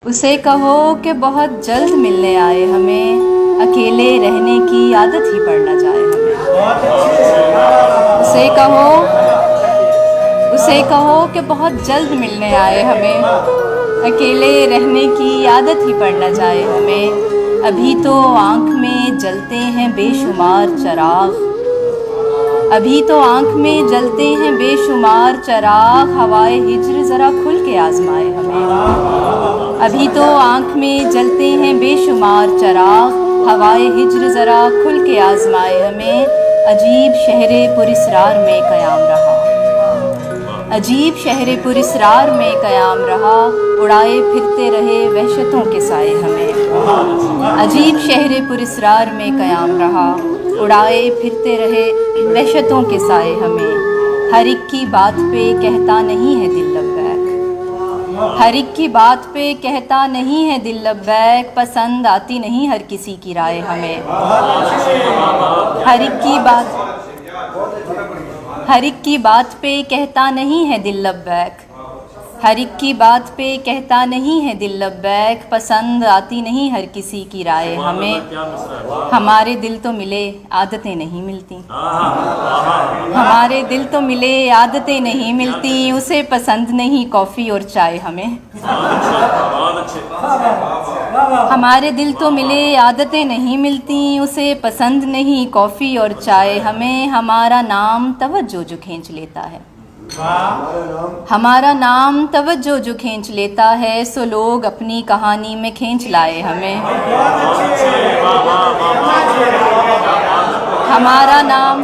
उसे कहो कि बहुत जल्द मिलने आए हमें, अकेले रहने की आदत ही पड़ न जाए हमें। उसे कहो कि बहुत जल्द मिलने आए हमें, अकेले रहने की आदत ही पड़ न जाए हमें। अभी तो आँख में जलते हैं बेशुमार चिराग, अभी तो आँख में जलते हैं बेशुमार चिराग, हवाए हिज्र ज़रा खुल के आज़माए हमें। अभी तो आँख में जलते हैं बेशुमार चिराग, हवाए हिज्र ज़रा खुल के आज़माए हमें। अजीब शहरे पुरिसरार में क़याम रहा, अजीब शहरे पुरिसरार में क़याम रहा, उड़ाए फिरते रहे वहशतों के साए हमें। अजीब शहरे पुरिसरार में क़याम रहा, उड़ाए फिरते रहे वहशतों के साए हमें। हर एक की बात पे कहता नहीं है दिल लब्बैक, हर एक की बात पे कहता नहीं है दिल लब्बैक, पसंद आती नहीं हर किसी की राय हमें। हर एक की बात पे कहता नहीं है दिल लब्बैक, हर एक की बात पे कहता नहीं है दिल लब्बैक, पसंद आती नहीं हर किसी की राय हमें। हमारे दिल तो मिले आदतें नहीं मिलती, हमारे दिल तो मिले आदतें नहीं मिलती, उसे पसंद नहीं कॉफ़ी और चाय हमें। हमारे दिल तो मिले आदतें नहीं मिलती, उसे पसंद नहीं कॉफ़ी और चाय हमें। हमारा नाम तवज्जो जो खींच लेता है, हमारा नाम तवज्जो जो खींच लेता है, सो लोग अपनी कहानी में खींच लाए हमें। हमारा नाम